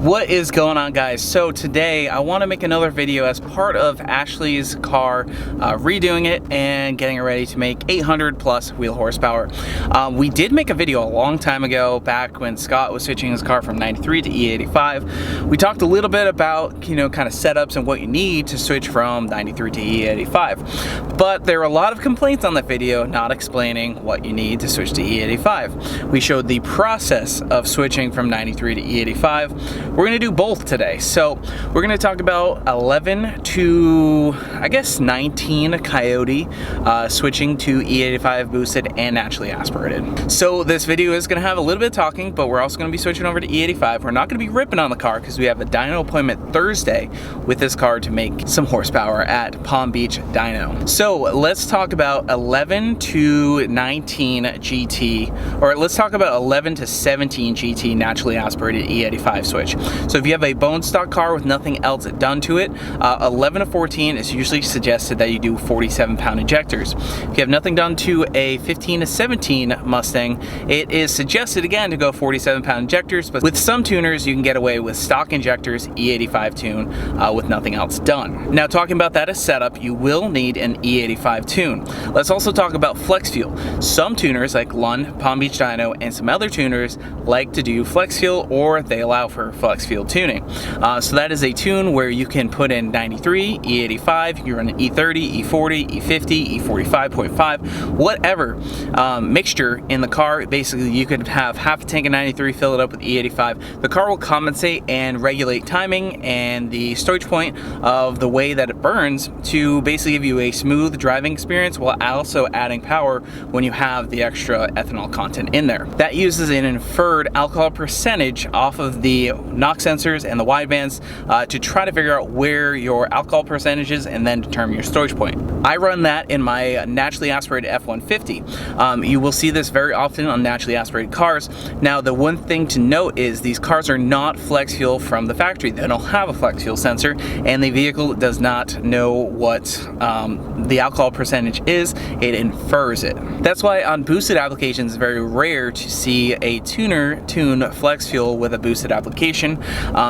What is going on, guys? So today I want to make another video as part of Ashley's car, redoing it and getting it ready to make 800 plus wheel horsepower. We did make a video a long time ago, back when Scott was switching his car from 93 to E85. We talked a little bit about, kind of setups and what you need to switch from 93 to E85. But there were a lot of complaints on that video not explaining what you need to switch to E85. We showed the process of switching from 93 to E85. We're going to do both today. So we're going to talk about 11 to, I guess, 19 Coyote, switching to E85 boosted and naturally aspirated. So this video is going to have a little bit of talking, but we're also going to be switching over to E85. We're not going to be ripping on the car because we have a dyno appointment Thursday with this car to make some horsepower at Palm Beach Dyno. So let's talk about 11 to 19 GT, or let's talk about 11 to 17 GT naturally aspirated E85 switch. So if you have a bone stock car with nothing else done to it, 11 to 14 is usually suggested that you do 47-pound injectors. If you have nothing done to a 15 to 17 Mustang, it is suggested again to go 47-pound injectors, but with some tuners you can get away with stock injectors, E85 tune, with nothing else done. Now, talking about that as setup, you will need an E85 tune. Let's also talk about flex fuel. Some tuners like Lund, Palm Beach Dyno, and some other tuners like to do flex fuel, or they allow for flex fuel tuning. So that is a tune where you can put in 93, E85, you can run an E30, E40, E50, E45.5, whatever mixture in the car. Basically, you could have half a tank of 93, fill it up with E85. The car will compensate and regulate timing and the storage point of the way that it burns to basically give you a smooth driving experience while also adding power when you have the extra ethanol content in there. That uses an inferred alcohol percentage off of the knock sensors and the widebands to try to figure out where your alcohol percentage is and then determine your storage point. I run that in my naturally aspirated F-150. You will see this very often on naturally aspirated cars. Now, the one thing to note is these cars are not flex fuel from the factory. They don't have a flex fuel sensor, and the vehicle does not know what the alcohol percentage is. It infers it. That's why on boosted applications it's very rare to see a tuner tune flex fuel with a boosted application.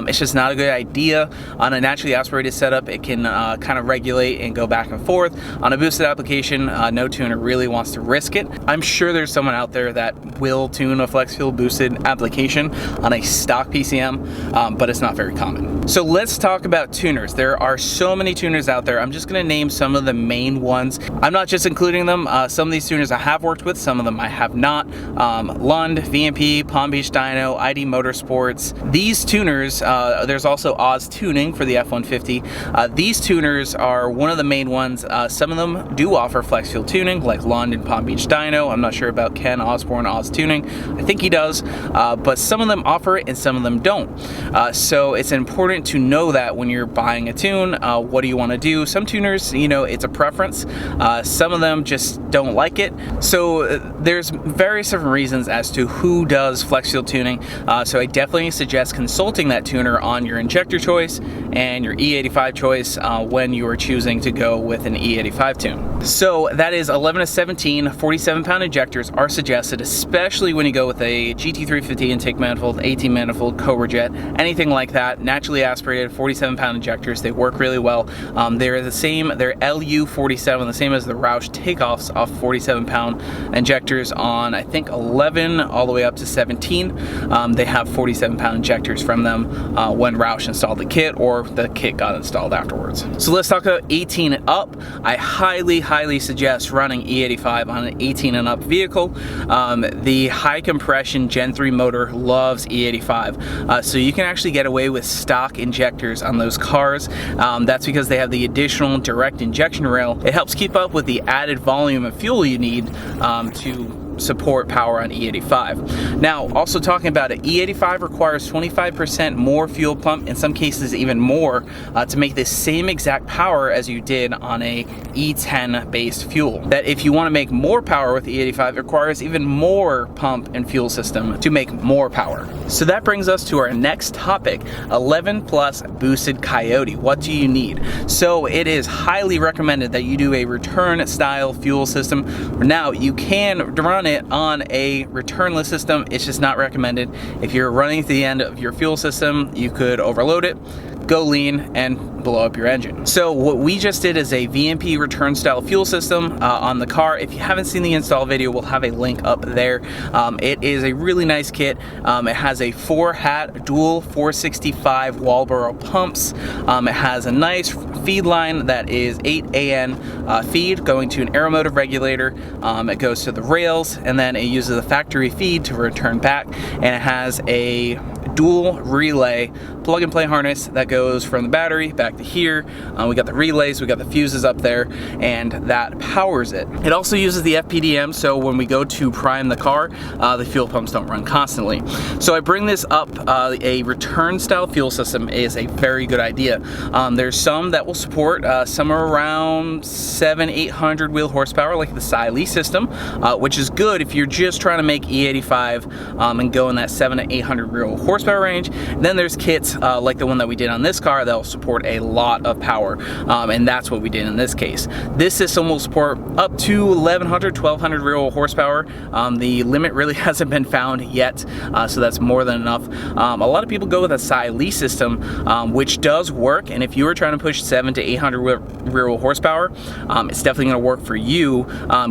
It's just not a good idea. On a naturally aspirated setup, it can kind of regulate and go back and forth. On a boosted application, no tuner really wants to risk it. I'm sure there's someone out there that will tune a flex fuel boosted application on a stock PCM, but it's not very common. So let's talk about tuners. There are so many tuners out there. I'm just going to name some of the main ones. I'm not just including them. Some of these tuners I have worked with, some of them I have not. Lund, VMP, Palm Beach Dyno, ID Motorsports. These tuners, there's also Oz Tuning for the F-150. These tuners are one of the main ones. Some of them do offer flex fuel tuning, like Lund and Palm Beach Dyno. I'm not sure about Ken Osborne Oz Tuning. I think he does, but some of them offer it and some of them don't. So it's important to know that when you're buying a tune, what do you want to do? Some tuners, it's a preference. Some of them just don't like it. So there's various different reasons as to who does flex fuel tuning. So I definitely suggest consulting that tuner on your injector choice and your E85 choice when you are choosing to go with an E85 tune. So that is 11 to 17 47-pound injectors are suggested, especially when you go with a GT350 intake manifold, 18 manifold, Cobra Jet, anything like that. Naturally aspirated 47-pound injectors, they work really well. They're the same, they're LU47, the same as the Roush takeoffs off 47-pound injectors on, I think, 11 all the way up to 17. They have 47-pound injectors from them when Roush installed the kit, or the kit got installed afterwards. So let's talk about 18 and up. I highly suggest running E85 on an 18 and up vehicle. The high compression Gen 3 motor loves E85, so you can actually get away with stock injectors on those cars. That's because they have the additional direct injection rail. It helps keep up with the added volume of fuel you need to support power on E85. Now, also talking about it, E85 requires 25% more fuel pump, in some cases even more, to make the same exact power as you did on a E10 based fuel. That if you want to make more power with E85, it requires even more pump and fuel system to make more power. So that brings us to our next topic, 11 plus boosted Coyote. What do you need? So it is highly recommended that you do a return style fuel system. Now, you can run run it on a returnless system. It's just not recommended. If you're running at the end of your fuel system, you could overload it, go lean, and blow up your engine. So what we just did is a VMP return style fuel system on the car. If you haven't seen the install video, we'll have a link up there. It is a really nice kit. It has a 4-hat dual 465 Walboro pumps. It has a nice feed line that is 8 AN feed going to an aeromotive regulator. It goes to the rails, and then it uses a factory feed to return back, and it has a dual relay plug and play harness that goes from the battery back to here. We got the relays, we got the fuses up there, and that powers it. It also uses the FPDM, so when we go to prime the car, the fuel pumps don't run constantly. So I bring this up, a return style fuel system is a very good idea. There's some that will support somewhere around 700-800 wheel horsepower, like the Siley system, which is good if you're just trying to make E85 and go in that 700 to 800 wheel horsepower range. And then there's kits like the one that we did on this car that will support a lot of power, and that's what we did in this case. This system will support up to 1100, 1200 real horsepower. The limit really hasn't been found yet, so that's more than enough. A lot of people go with a Siley system, which does work, and if you were trying to push 700 to 800 real horsepower, it's definitely going to work for you.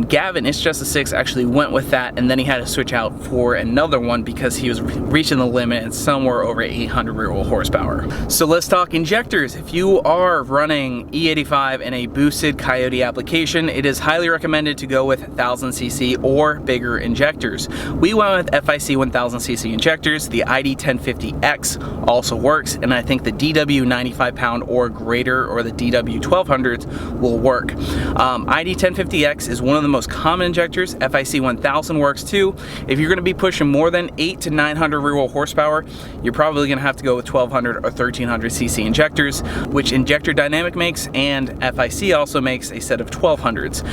Gavin, It's Just a 6, actually went with that, and then he had to switch out for another one because he was reaching the limit and somewhere over 800 real horsepower. So let's talk injectors. If you are running E85 in a boosted Coyote application, it is highly recommended to go with 1000cc or bigger injectors. We went with FIC 1000cc injectors. The ID1050X also works, and I think the DW 95 pound or greater, or the DW 1200s will work. ID1050X is one of the most common injectors. FIC 1000 works too. If you're going to be pushing more than 800 to 900 real horsepower, you're probably going to have to go with 1200 or 1300cc injectors, which Injector Dynamic makes, and FIC also makes a set of 1200s,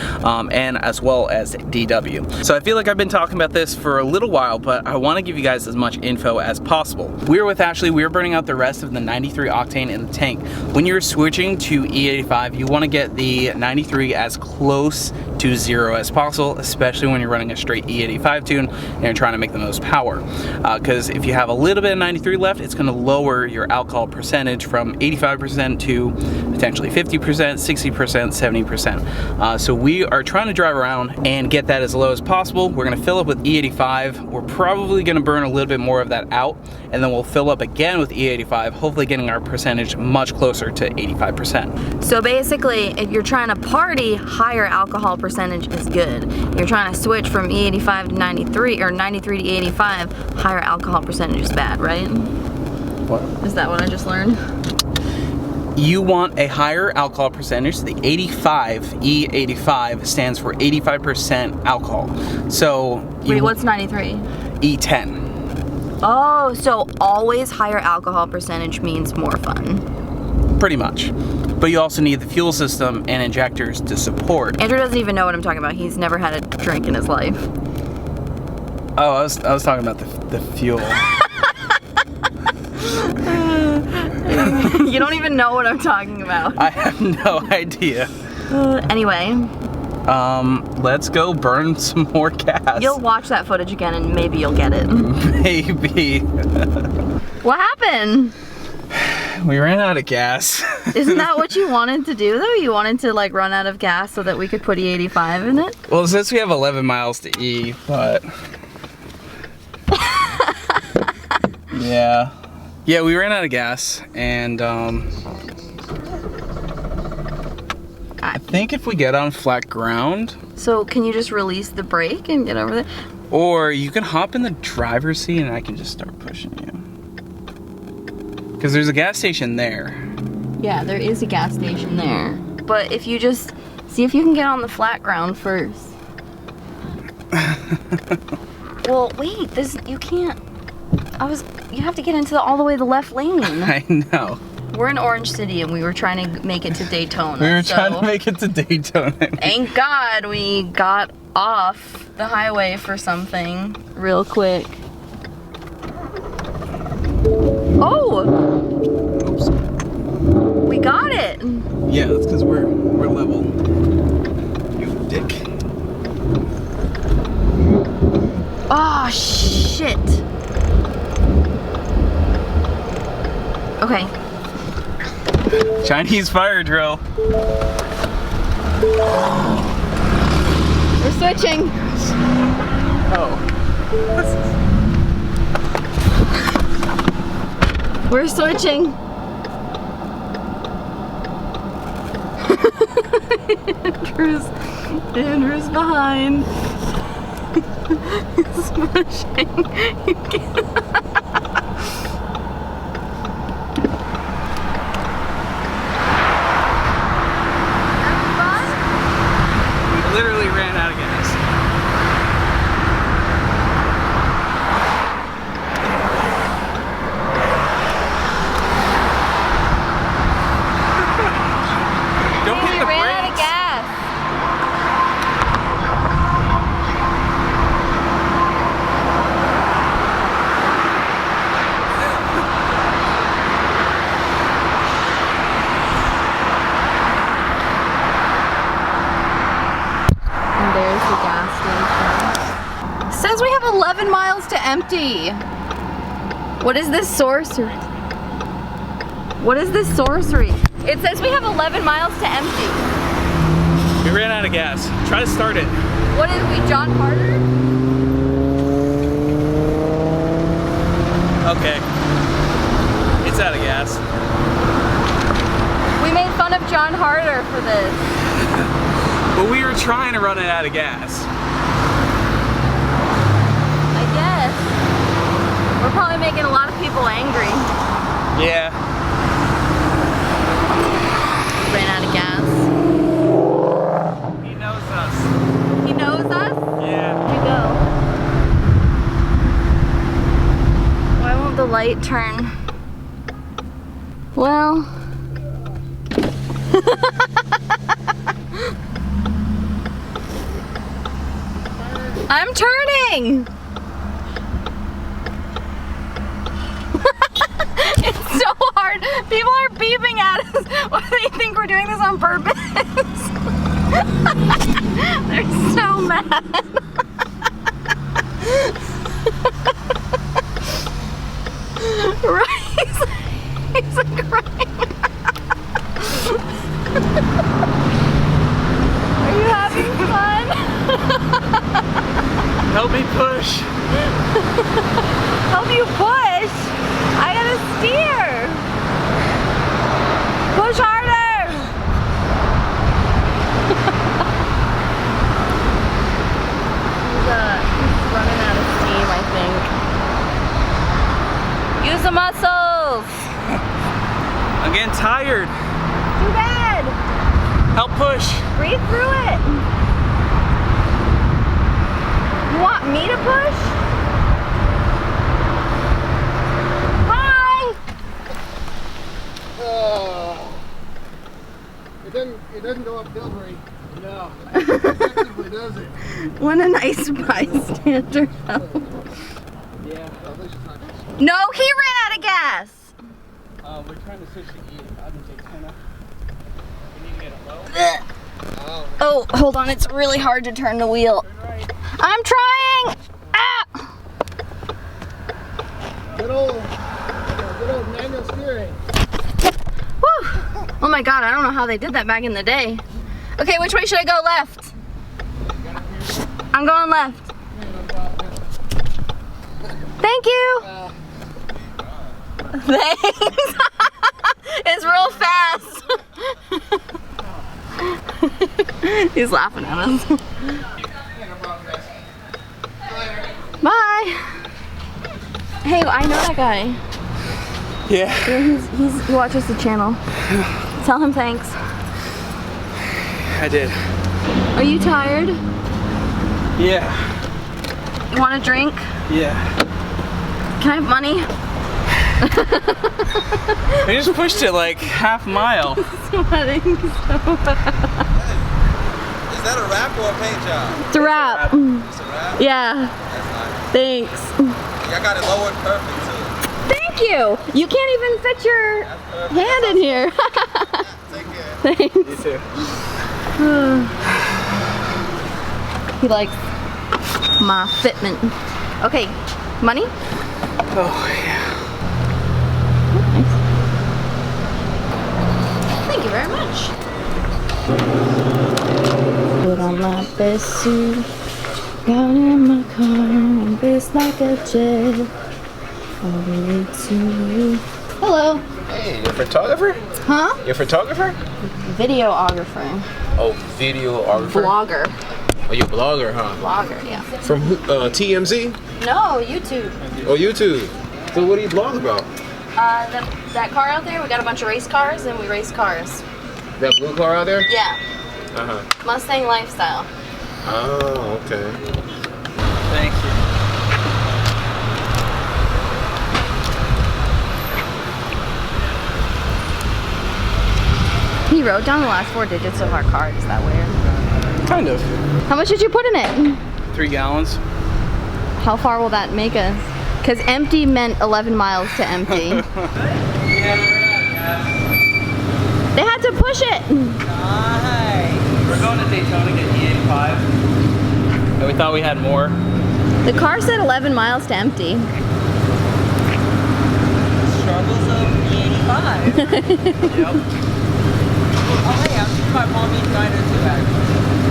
and as well as DW. So I feel like I've been talking about this for a little while, but I want to give you guys as much info as possible. We were with Ashley, we were burning out the rest of the 93 octane in the tank. When you're switching to E85, you want to get the 93 as close to 0 as possible, especially when you're running a straight E85 tune and you're trying to make the most power. Because if you have a little bit of 93 left, it's going to lower your alcohol percentage from 85% to potentially 50%, 60%, 70%. So we are trying to drive around and get that as low as possible. We're going to fill up with E85. We're probably going to burn a little bit more of that out, and then we'll fill up again with E85, hopefully getting our percentage much closer to 85%. So basically, if you're trying to party, higher alcohol percentage is good. You're trying to switch from E85 to 93 or 93 to E85, higher alcohol percentage is bad, right? What? Is that what I just learned? You want a higher alcohol percentage. The 85, E85, stands for 85% alcohol. So wait, what's 93? E10. Oh, so always higher alcohol percentage means more fun. Pretty much. But you also need the fuel system and injectors to support. Andrew doesn't even know what I'm talking about. He's never had a drink in his life. Oh, I was talking about the fuel. You don't even know what I'm talking about. I have no idea. Anyway. Let's go burn some more gas. You'll watch that footage again and maybe you'll get it. Maybe. What happened? We ran out of gas. Isn't that what you wanted to do though? You wanted to like run out of gas so that we could put E85 in it? Well, since we have 11 miles to E, but... Yeah, we ran out of gas, and I think if we get on flat ground... So can you just release the brake and get over there? Or you can hop in the driver's seat and I can just start pushing you. Because there's a gas station there. Yeah, there is a gas station there. But if you just... See if you can get on the flat ground first. Well, wait, you can't... You have to get into all the way the left lane. I know. We're in Orange City and we were trying to make it to Daytona. We were trying to make it to Daytona. Thank God we got off the highway for something real quick. Oh! Oops. We got it! Yeah, that's because we're level. You dick. Chinese fire drill. We're switching. Oh. We're switching. Andrew's behind. He's pushing. You can't. Literally ran out of gas. Don't hit the brakes. Ran out of gas. There's the gas station. Says we have 11 miles to empty. What is this sorcery? What is this sorcery? It says we have 11 miles to empty. We ran out of gas. Try to start it. What is we, John Carter? Okay. It's out of gas. We made fun of John Harder for this. But we were trying to run it out of gas. I guess. We're probably making a lot of people angry. Yeah. Ran out of gas. He knows us. He knows us? Yeah. Here we go. Why won't the light turn? Well. I'm turning! It's so hard. People are beeping at us. Why do they think we're doing this on purpose? They're so mad. Right? He's like crying. Are you having fun? Help me push. Help you push? I gotta steer. Push harder. He's running out of steam, I think. Use the muscles. I'm getting tired. Too bad. Help push. Breathe through it. You want me to push? Hi! It doesn't go uphill very. No. Effectively does it. What a nice bystander. Yeah. No, he ran out of gas. We're trying to switch to E85 and take 10 up. We need to get it low. Oh, hold on. It's really hard to turn the wheel. Turn right. I'm trying. Ah! Good old manual steering. Whew. Oh my God, I don't know how they did that back in the day. Okay, which way should I go? Left. I'm going left. Thank you. Thanks. It's real fast. He's laughing at us. Bye. Hey, I know that guy. Yeah. He watches the channel. Tell him thanks. I did. Are you tired? Yeah. You want a drink? Yeah. Can I have money? I just pushed it like half a mile. Sweating so bad. Is that a wrap or a paint job? It's a wrap. It's a wrap? Yeah. That's nice. Thanks. I got it lowered perfect too. Thank you. You can't even fit your hand in here. Take care. Thanks. You too. He likes my fitment. Okay, money? Oh, yeah. Thank you very much. Put on my best suit, got in my car, and raced like a jet all the way to you. Hello. Hey, you're a photographer? Huh? You're a photographer? Videographer. Oh, videographer? Vlogger. Oh, you're a blogger, huh? Vlogger, yeah. From who, TMZ? No, YouTube. Oh, YouTube. So what do you blog about? That car out there, we got a bunch of race cars and we race cars. That blue car out there? Yeah. Uh-huh. Mustang lifestyle. Oh, okay. Thank you. He wrote down the last 4 digits of our card. Is that weird? Kind of. How much did you put in it? 3 gallons. How far will that make us? Because empty meant 11 miles to empty. They had to push it. Nice. We're going to Daytona to get E85. And we thought we had more. The car said 11 miles to empty. Struggles of E85. Yep. Oh hey, I'm tuning my Palm Beach Dyno too, actually.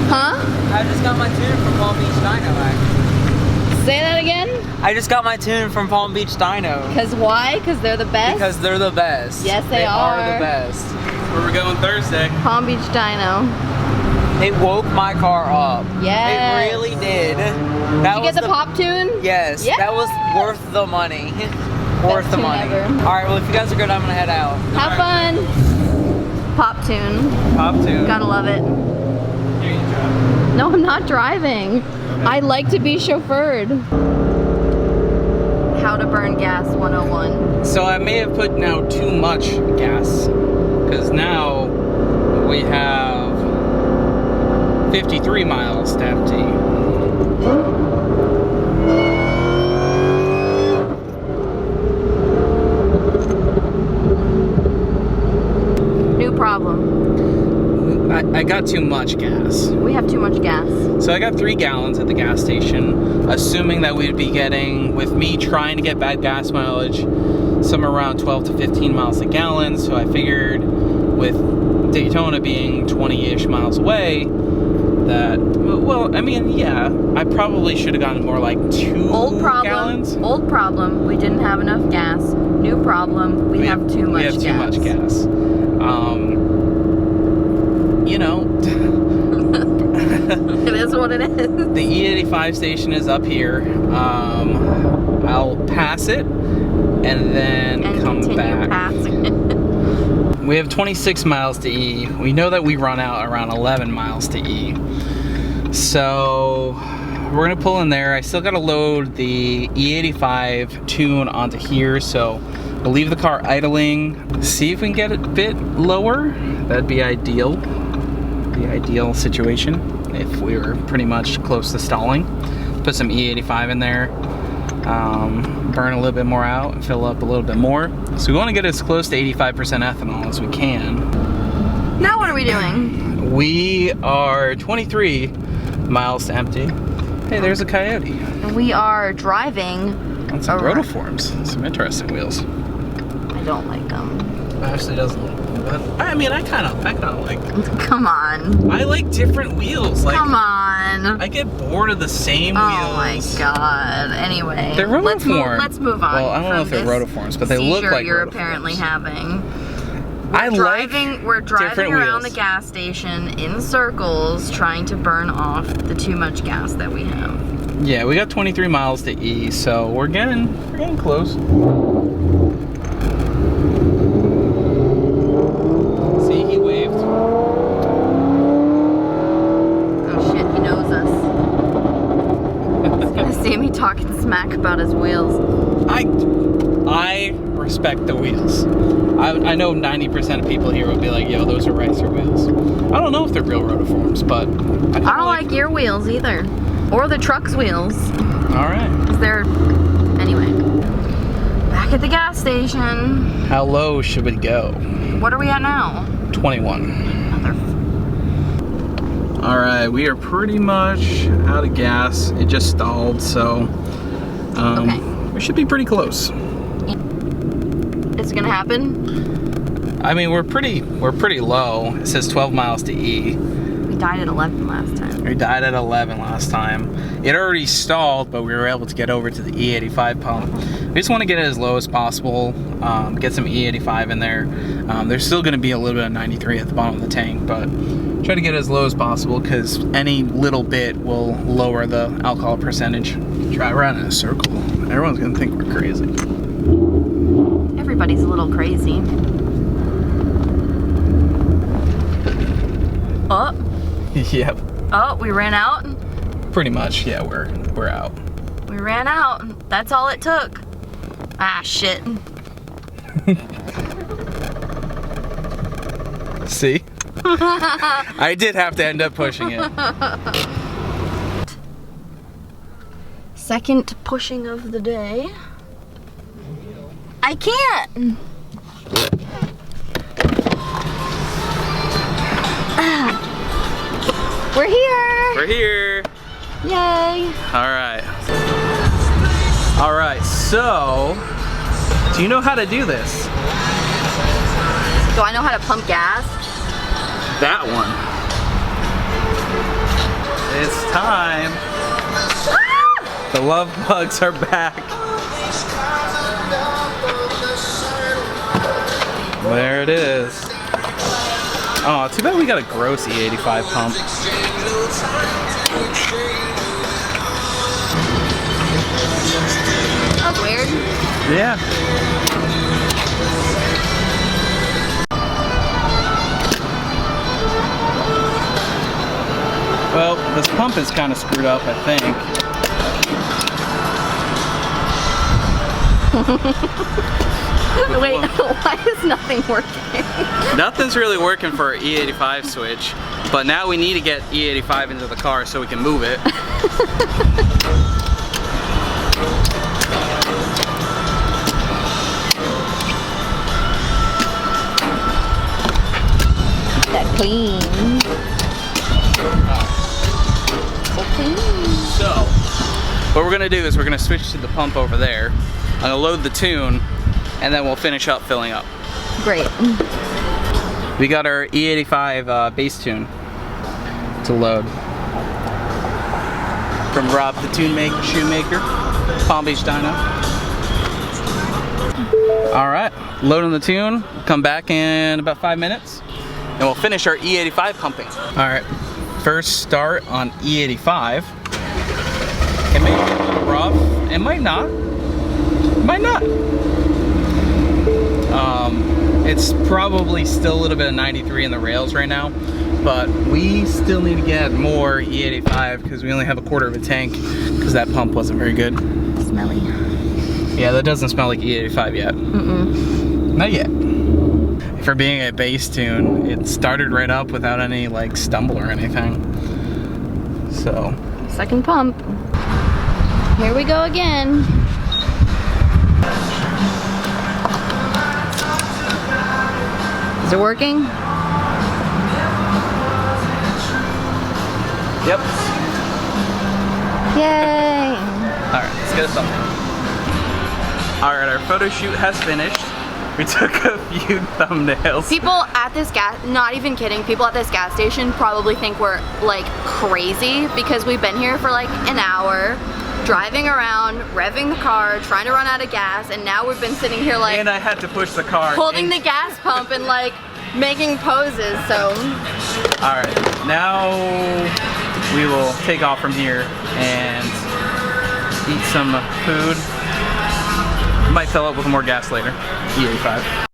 Huh? I just got my tune from Palm Beach Dyno, actually. Say that again? I just got my tune from Palm Beach Dyno. Because why? Because they're the best? Because they're the best. Yes, they are. They are the best. Where we're going Thursday. Palm Beach Dyno. It woke my car up. Yes. It really did. That Did you get the pop tune? Yes. Yeah. That was worth the money. Worth the tune money. ever. Alright, well if you guys are good, I'm gonna head out. Have fun. Pop tune. Pop tune. Gotta love it. Here you go. No, I'm not driving. I like to be chauffeured. How to burn gas 101. So I may have put now too much gas. Because now we have 53 miles to empty. New problem. I got too much gas. We have too much gas. So I got 3 gallons at the gas station, assuming that we'd be getting, with me trying to get bad gas mileage, somewhere around 12 to 15 miles a gallon. So I figured with Daytona being 20-ish miles away, that, well, I mean, yeah, I probably should have gotten more like 2 gallons. Old problem. We didn't have enough gas. New problem. We have too much gas. We have too much gas. You know, it is what it is. the E85 station is up here. I'll pass it and then come back. Passing it. We have 26 miles to E. We know that we run out around 11 miles to E. So we're gonna pull in there. I still gotta load the E85 tune onto here, so we'll leave the car idling, see if we can get it a bit lower. That'd be ideal. The ideal situation if we were pretty much close to stalling. Put some E85 in there, burn a little bit more out and fill up a little bit more. So we want to get as close to 85% ethanol as we can. Now what are we doing? We are 23 miles to empty. Hey, there's a coyote. We are driving. And some rotoforms, some interesting wheels. I don't like them. Ashley doesn't like them, but I mean, I kind of like them. Come on. I like different wheels. Like, Come on. I get bored of the same wheels. Oh my god. Anyway. They're rotoform. Let's move on. Well, I don't know if they're rotoforms, but they look like you're rotoforms. apparently having. We're driving around the gas station in circles trying to burn off the too much gas that we have. Yeah, we got 23 miles to E, so we're getting close. See, he waved. Oh shit, he knows us. He's gonna see me talking smack about his wheels. I respect the wheels. I know 90% of people here will be like, yo, those are racer wheels. I don't know if they're real rotoforms, but I don't like your wheels either. Or the truck's wheels. Alright. Anyway. Back at the gas station. How low should we go? What are we at now? 21. Alright, we are pretty much out of gas. It just stalled, so Okay. we should be pretty close. It's gonna happen? I mean, we're pretty low. It says 12 miles to E. We died at 11 last time. We died at 11 last time. It already stalled, but we were able to get over to the E85 pump. We just want to get it as low as possible, get some E85 in there. There's still going to be a little bit of 93 at the bottom of the tank, but try to get it as low as possible because any little bit will lower the alcohol percentage. Drive around in a circle. Everyone's going to think we're crazy. Everybody's a little crazy. Oh. Yep. Oh, we ran out. Pretty much, yeah, we're out. We ran out. That's all it took. Ah, shit. See? I did have to end up pushing it. Second pushing of the day. I can't. We're here. We're here. Yay. Alright. Alright, so do you know how to do this? Do I know how to pump gas? That one. It's time. The love bugs are back. There it is. Oh, too bad we got a gross E85 pump. That's weird. Yeah. Well, this pump is kind of screwed up, I think. Wait, why is nothing working? Nothing's really working for our E85 switch, but now we need to get E85 into the car so we can move it. That clean. So clean. So, what we're gonna do is we're gonna switch to the pump over there. I'm gonna load the tune, and then we'll finish up filling up. Great. We got our E85 base tune to load. From Rob the Tune Maker, Shoemaker, Palm Beach Dyno. Alright, loading the tune. Come back in about 5 minutes, and we'll finish our E85 pumping. Alright, first start on E85. It may be a little rough. It might not. Might not. It's probably still a little bit of 93 in the rails right now, but we still need to get more E85 because we only have a quarter of a tank because that pump wasn't very good. Smelly. Yeah, that doesn't smell like E85 yet. Mm-mm. Not yet. For being a base tune, it started right up without any like stumble or anything. So. Second pump. Here we go again. Is it working? Yep. Yay! Alright, let's get a thumbnail. Alright, our photo shoot has finished. We took a few thumbnails. People at this not even kidding, people at this gas station probably think we're like crazy because we've been here for like an hour, driving around, revving the car, trying to run out of gas, and now we've been sitting here like And I had to push the car. holding the gas pump and like making poses, so. Alright, now we will take off from here and eat some food. Might fill up with more gas later. E85.